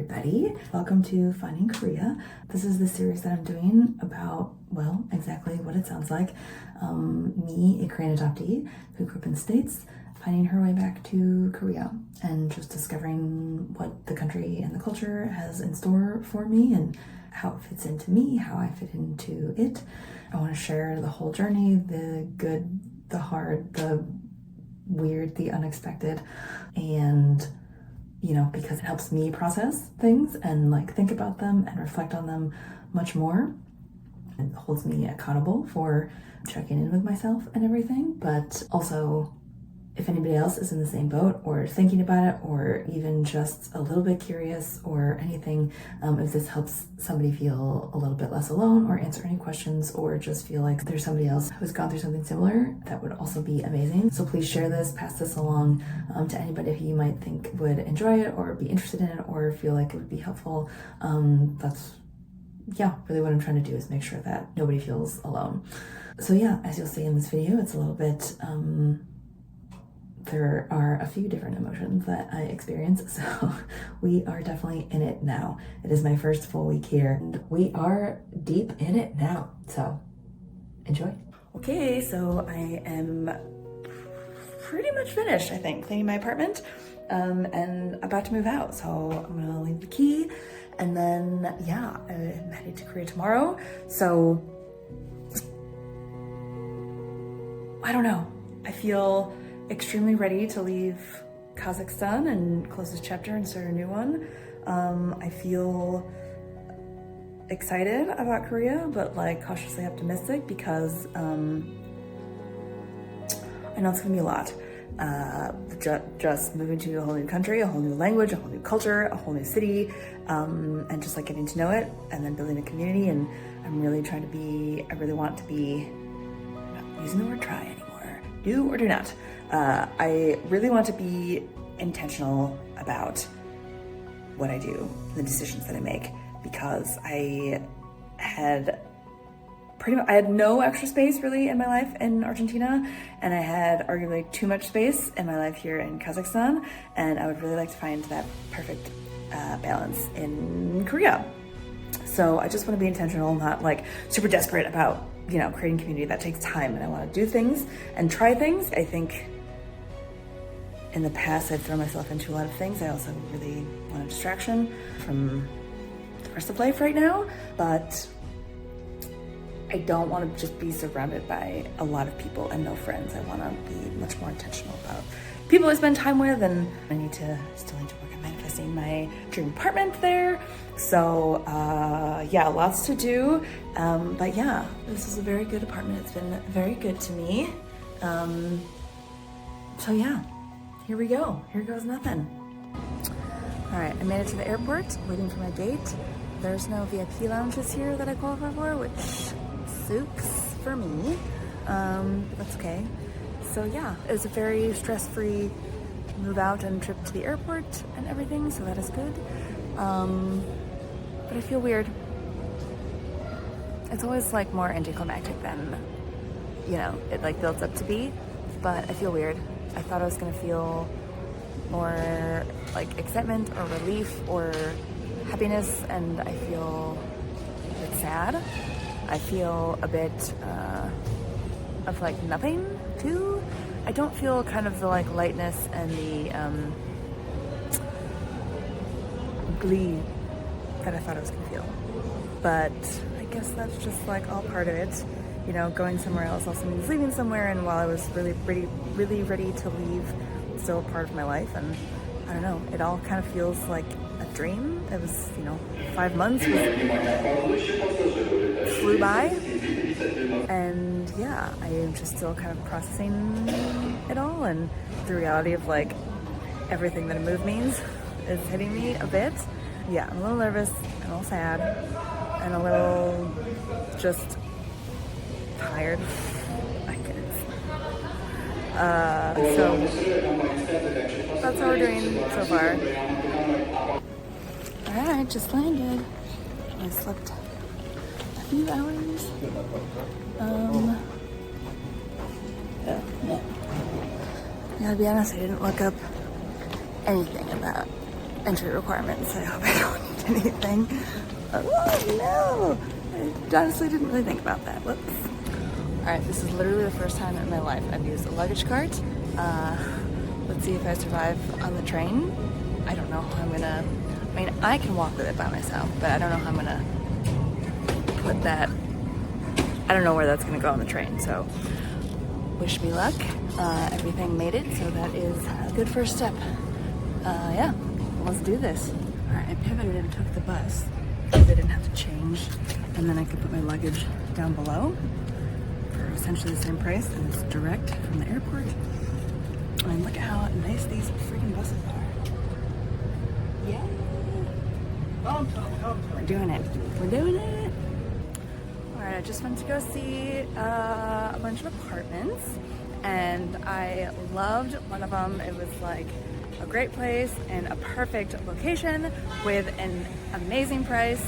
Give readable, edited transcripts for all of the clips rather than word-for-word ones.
everybody. Welcome to Finding Korea. This is the series that I'm doing about, well, exactly what it sounds like. Me, a Korean adoptee who grew up in the States, finding her way back to Korea and just discovering what the country and the culture has in store for me and how it fits into me, how I fit into it. I want to share the whole journey, the good, the hard, the weird, the unexpected, and because it helps me process things and like think about them and reflect on them much more. It holds me accountable for checking in with myself and everything, but also if anybody else is in the same boat or thinking about it or even just a little bit curious or anything, if this helps somebody feel a little bit less alone or answer any questions or just feel like there's somebody else who's gone through something similar, that would also be amazing. So please share this, pass this along to anybody who you might think would enjoy it or be interested in it or feel like it would be helpful. That's really what I'm trying to do is make sure that nobody feels alone. So as you'll see in this video, it's a little bit there are a few different emotions that I experience, so we are definitely in it now. It is my first full week here, and we are deep in it now, so enjoy. Okay, so I am pretty much finished, I think, cleaning my apartment, and about to move out, so I'm gonna leave the key, and then, I'm headed to Korea tomorrow, so I don't know, I feel extremely ready to leave Kazakhstan and close this chapter and start a new one. I feel excited about Korea, but like cautiously optimistic because I know it's gonna be a lot. Just moving to a whole new country, a whole new language, a whole new culture, a whole new city, and just like getting to know it and then building a community. And I'm really I really want to be, I'm not using the word try anymore. Do or do not. I really want to be intentional about what I do, the decisions that I make, because I had no extra space really in my life in Argentina, and I had arguably too much space in my life here in Kazakhstan, and I would really like to find that perfect balance in Korea. So I just want to be intentional, not like super desperate about creating community. That takes time, and I want to do things and try things. I think in the past I've thrown myself into a lot of things. I also really want a distraction from the rest of life right now, but I don't want to just be surrounded by a lot of people and no friends. I want to be much more intentional about people I spend time with, and I still need to work on manifesting my dream apartment there. So lots to do, but this is a very good apartment. It's been very good to me. Here we go. Here goes nothing. All right, I made it to the airport, waiting for my gate. There's no VIP lounges here that I qualify for, which sucks for me. That's okay. So it was a very stress-free move out and trip to the airport and everything, so that is good. But I feel weird. It's always like more anticlimactic than, it like builds up to be, but I feel weird. I thought I was gonna feel more like excitement or relief or happiness, and I feel a bit sad. I feel a bit of like nothing too. I don't feel kind of the like lightness and the glee that I thought I was gonna feel. But I guess that's just like all part of it. Going somewhere else also means leaving somewhere, and while I was really ready to leave, it's still a part of my life, and I don't know, it all kind of feels like a dream. It was, 5 months flew by, and I am just still kind of processing it all, and the reality of like everything that a move means is hitting me a bit. I'm a little nervous, and a little sad, and a little just tired, I guess. So that's how we're doing so far. Alright, just landed. I slept a few hours. Gotta be honest, I didn't look up anything about entry requirements. I hope I don't need anything. Oh no! I honestly didn't really think about that. Whoops. Alright, this is literally the first time in my life I've used a luggage cart. Let's see if I survive on the train. I don't know how I'm gonna... I mean, I can walk with it by myself, but I don't know how I'm gonna put that... I don't know where that's gonna go on the train, so wish me luck. Everything made it, so that is a good first step. Yeah, let's do this. Alright, I pivoted and took the bus so I didn't have to change, and then I could put my luggage down below for essentially the same price, and it's direct from the airport. I mean, look at how nice these freaking buses are. Yeah! We're doing it. We're doing it! Alright, I just went to go see a bunch of apartments, and I loved one of them. It was like a great place and a perfect location with an amazing price.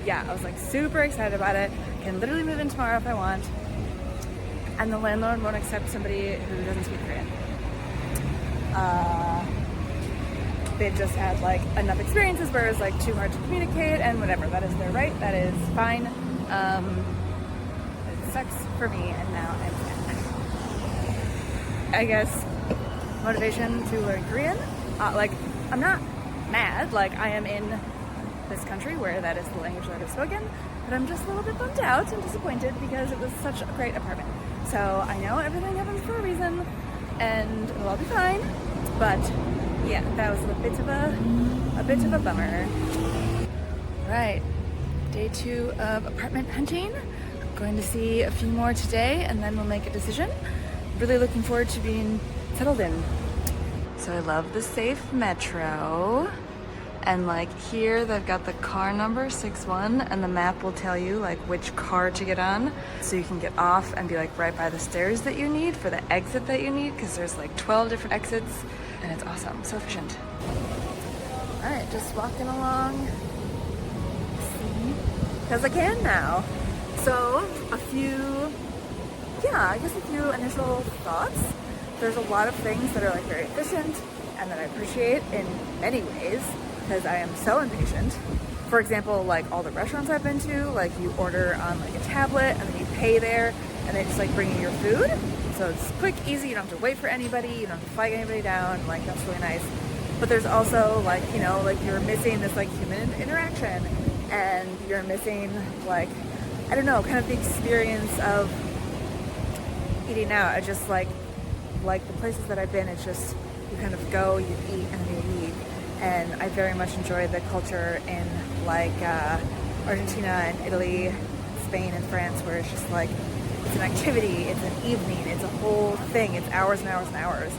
Yeah, I was like super excited about it. I can literally move in tomorrow if I want. And the landlord won't accept somebody who doesn't speak Korean. They've just had like enough experiences where it's like too hard to communicate, and whatever, that is their right, that is fine. It sucks for me, and now I'm sad. I guess motivation to learn Korean. Like, I'm not mad, like I am in this country where that is the language that is spoken, but I'm just a little bit bummed out and disappointed because it was such a great apartment. So I know everything happens for a reason, and it'll all be fine, but yeah, that was a bit of a bummer. Right, day 2 of apartment hunting. I'm going to see a few more today, and then we'll make a decision. Really looking forward to being settled in. So I love the Safe Metro, and like here they've got the car number 61, and the map will tell you like which car to get on, so you can get off and be like right by the stairs that you need for the exit that you need, because there's like 12 different exits, and it's awesome, so efficient. All right, just walking along, because I can now. So a few initial thoughts. There's a lot of things that are like very efficient and that I appreciate in many ways, because I am so impatient. For example, like all the restaurants I've been to, like you order on like a tablet and then you pay there, and they just like bring you your food. So it's quick, easy, you don't have to wait for anybody, you don't have to flag anybody down, like that's really nice. But there's also like, you know, like you're missing this like human interaction, and you're missing like, I don't know, kind of the experience of eating out. I just like the places that I've been, it's just, you kind of go, you eat, and then you leave. And I very much enjoy the culture in like Argentina and Italy, Spain and France, where it's just like, it's an activity, it's an evening, it's a whole thing, it's hours and hours and hours.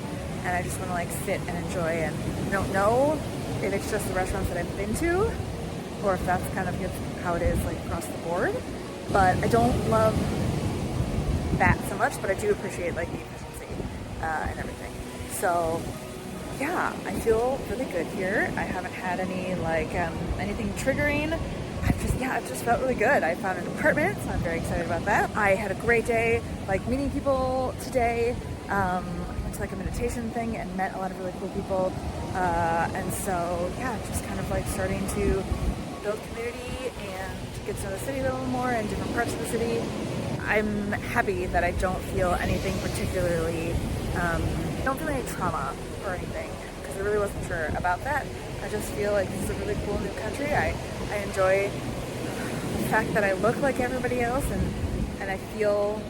And I just want to like sit and enjoy, and I don't know if it's just the restaurants that I've been to, or if that's kind of how it is like across the board. But I don't love that so much, but I do appreciate like the efficiency and everything. So yeah, I feel really good here. I haven't had any like anything triggering. I've just felt really good. I found an apartment, so I'm very excited about that. I had a great day, like meeting people today. I went to like a meditation thing and met a lot of really cool people. And so yeah, just kind of like starting to build community and get to know the city a little more and different parts of the city. I'm happy that I don't feel anything particularly, don't feel any trauma or anything, because I really wasn't sure about that. I just feel like this is a really cool new country. I enjoy the fact that I look like everybody else, and I feel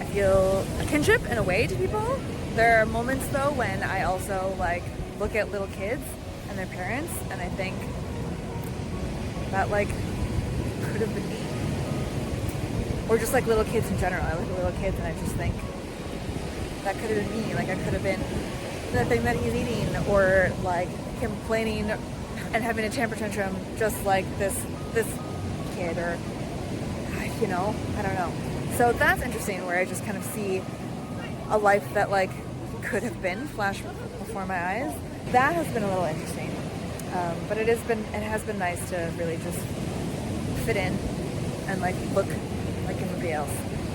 a kinship in a way to people. There are moments though when I also like look at little kids and their parents, and I think that like could have been me. Or just like little kids in general. I look at little kids and I just think that could have been me. Like I could have been the thing that he's eating, or like complaining and having a temper tantrum just like this kid, or you know, I don't know. So that's interesting, where I just kind of see a life that like could have been flashed before my eyes. That has been a little interesting, but it has been nice to really just fit in and like look like everybody else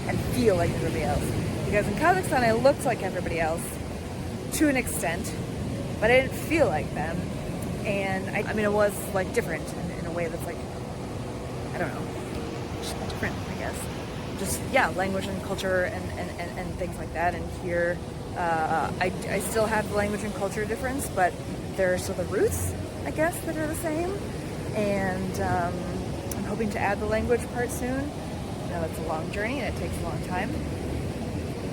and feel like everybody else. Because in Kazakhstan I looked like everybody else to an extent, but I didn't feel like them. And I mean, it was like different in a way that's like, I don't know, just different, I guess. Just, yeah, language and culture and things like that. And here, I still have the language and culture difference, but there are still the roots, I guess, that are the same. And I'm hoping to add the language part soon. I know it's a long journey and it takes a long time.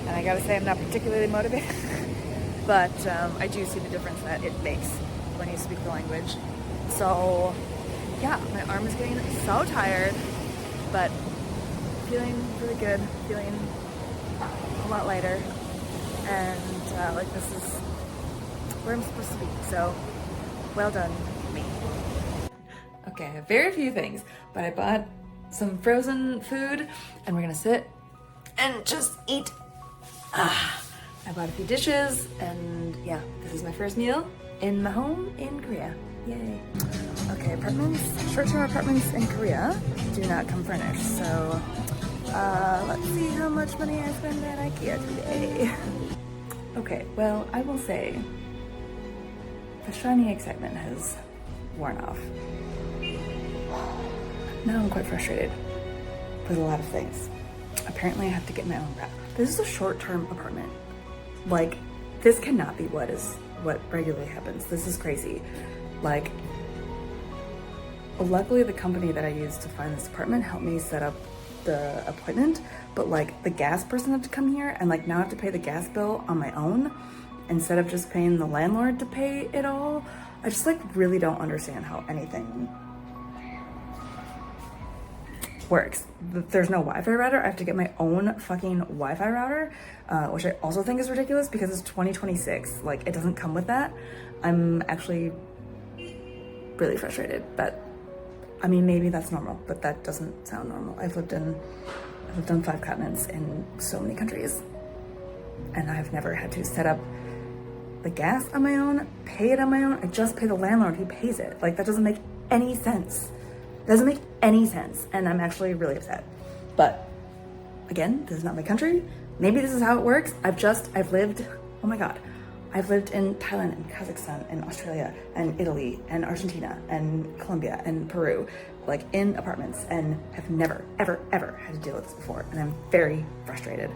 And I gotta say, I'm not particularly motivated, but I do see the difference that it makes when you speak the language. So, yeah, my arm is getting so tired, but feeling really good, feeling a lot lighter, and like this is where I'm supposed to be. So, well done, me. Okay, I have very few things, but I bought some frozen food, and we're gonna sit and just eat. I bought a few dishes, and yeah, this is my first meal in my home in Korea. Yay. Okay, short-term apartments in Korea do not come furnished, so let's see how much money I spend at IKEA today. Okay, well, I will say the shiny excitement has worn off. Now I'm quite frustrated with a lot of things. Apparently I have to get my own wrap. This is a short-term apartment. Like, this cannot be what regularly happens. This is crazy. Like, luckily the company that I used to find this apartment helped me set up the appointment, but like the gas person had to come here, and like now I have to pay the gas bill on my own instead of just paying the landlord to pay it all. I just like really don't understand how anything works. There's no Wi-Fi router. I have to get my own fucking Wi-Fi router, which I also think is ridiculous because it's 2026. Like, it doesn't come with that. I'm actually really frustrated, but I mean, maybe that's normal, but that doesn't sound normal. I've lived on 5 continents in so many countries, and I've never had to set up the gas on my own, pay it on my own. I just pay the landlord who pays it. Like, that doesn't make any sense. Doesn't make any sense, and I'm actually really upset. But again, this is not my country. Maybe this is how it works. I've lived, oh my God, I've lived in Thailand and Kazakhstan and Australia and Italy and Argentina and Colombia and Peru, like in apartments, and have never, ever, ever had to deal with this before. And I'm very frustrated.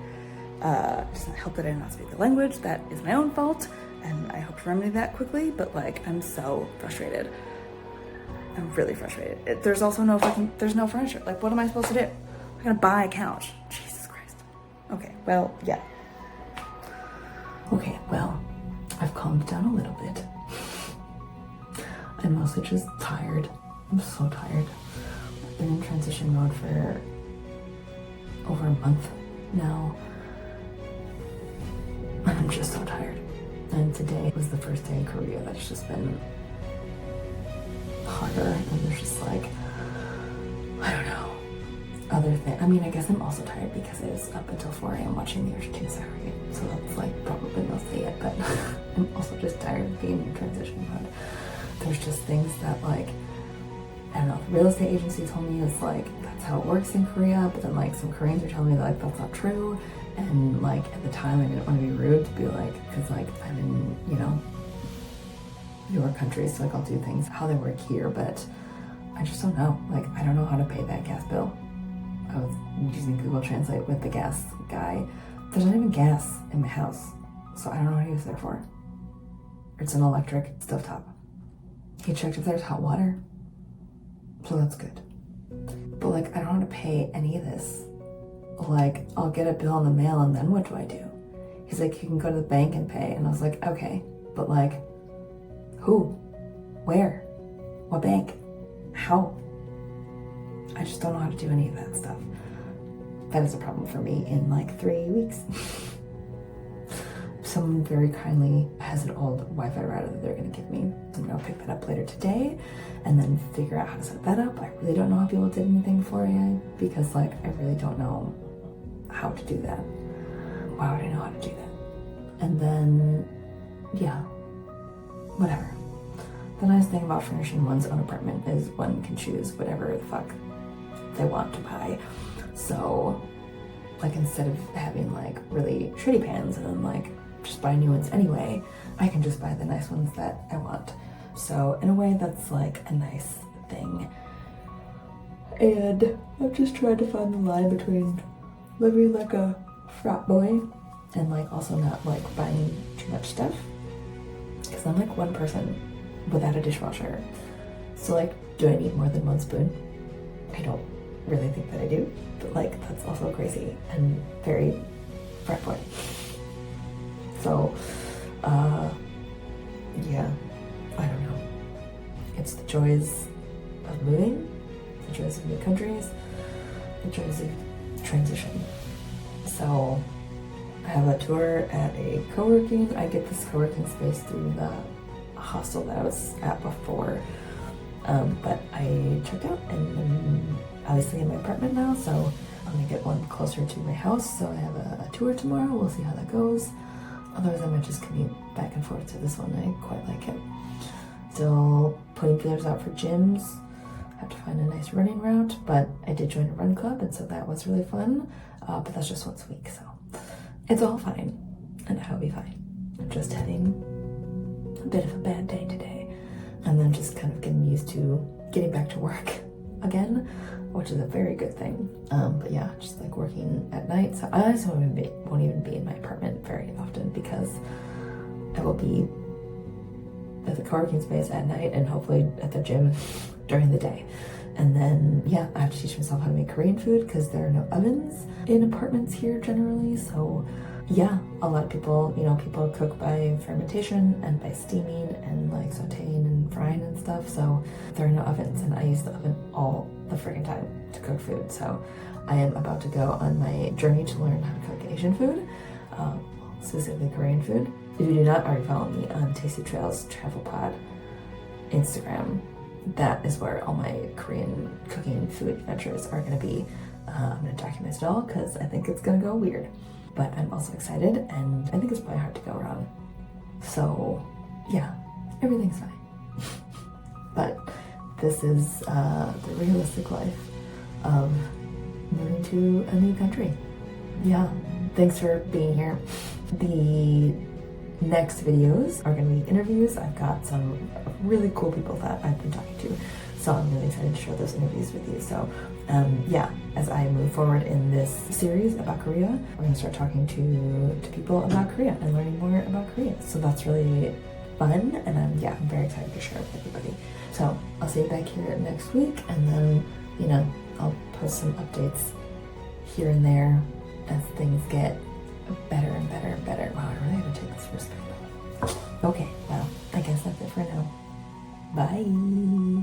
Just not help that I do not speak the language. That is my own fault, and I hope to remedy that quickly, but like, I'm so frustrated. I'm really frustrated. There's also there's no furniture. Like, what am I supposed to do? I'm gonna buy a couch. Jesus Christ. Okay, well, yeah. Okay, well, I've calmed down a little bit. I'm mostly just tired. I'm so tired. I've been in transition mode for over a month now. And I'm just so tired. And today was the first day in Korea that's just been harder, and there's just like, I don't know, other thing. I mean, I guess I'm also tired because I was up until 4 a.m. watching the Argentina soccer game, so that's like probably mostly it, but I'm also just tired of being in transition mode. There's just things that, like, I don't know, the real estate agency told me it's like, that's how it works in Korea, but then like some Koreans are telling me that like that's not true, and like at the time I didn't want to be rude to be like, because like I'm in, you know, your country, so like I'll do things how they work here, but I just don't know. Like, I don't know how to pay that gas bill. I was using Google Translate with the gas guy. There's not even gas in my house, so I don't know what he was there for. It's an electric stovetop. He checked if there's hot water, so that's good. But like, I don't know how to pay any of this. Like, I'll get a bill in the mail, and then what do I do? He's like, you can go to the bank and pay, and I was like, okay, but like, who? Where? What bank? How? I just don't know how to do any of that stuff. That is a problem for me in like 3 weeks. Someone very kindly has an old Wi-Fi router that they're gonna give me. I'm gonna pick that up later today and then figure out how to set that up. I really don't know how people did anything for you, because like, I really don't know how to do that. Why would I know how to do that? And then, yeah, whatever. The nice thing about furnishing one's own apartment is one can choose whatever the fuck they want to buy. So, like, instead of having like really shitty pans and then like just buy new ones anyway, I can just buy the nice ones that I want. So in a way, that's like a nice thing. And I'm just trying to find the line between living like a frat boy and like also not like buying too much stuff. Because I'm like one person without a dishwasher. So like, do I need more than one spoon? I don't really think that I do, but like that's also crazy and very frat boy. So, yeah, I don't know. It's the joys of moving, the joys of new countries, the joys of transition. So I have a tour at a co-working. I get this co-working space through the hostel that I was at before, but I checked out and I'm obviously in my apartment now, so I'm gonna get one closer to my house. So I have a tour tomorrow. We'll see how that goes. Otherwise, I might just commute back and forth to this one. I quite like it. Still putting feelers out for gyms. Have to find a nice running route, but I did join a run club, and so that was really fun. But that's just once a week, so it's all fine, and I'll be fine. I'm just having a bit of a bad day today, and then just kind of getting used to getting back to work again, which is a very good thing. But yeah, just like working at night. So I also won't even be in my apartment very often because I will be at the co-working space at night and hopefully at the gym during the day. And then, yeah, I have to teach myself how to make Korean food because there are no ovens in apartments here generally. So yeah, a lot of people, people cook by fermentation and by steaming and like sauteing and frying and stuff. So there are no ovens, and I use the oven all the friggin' time to cook food. So I am about to go on my journey to learn how to cook Asian food, specifically Korean food. If you do not already follow me on Tasty Trails Travel Pod Instagram, that is where all my Korean cooking food adventures are going to be. I'm going to document it all because I think it's going to go weird. But I'm also excited, and I think it's probably hard to go wrong. So yeah, everything's fine. But this is the realistic life of moving to a new country. Yeah, thanks for being here. The next videos are going to be interviews. I've got some really cool people that I've been talking to, so I'm really excited to share those interviews with you. So yeah, as I move forward in this series about Korea, we're going to start talking to people about Korea and learning more about Korea. So that's really fun, and I'm very excited to share it with everybody. So I'll see you back here next week, and then I'll post some updates here and there as things get better and better and better. Wow, I really have to take this first bite. Okay, well, I guess that's it for now. Bye.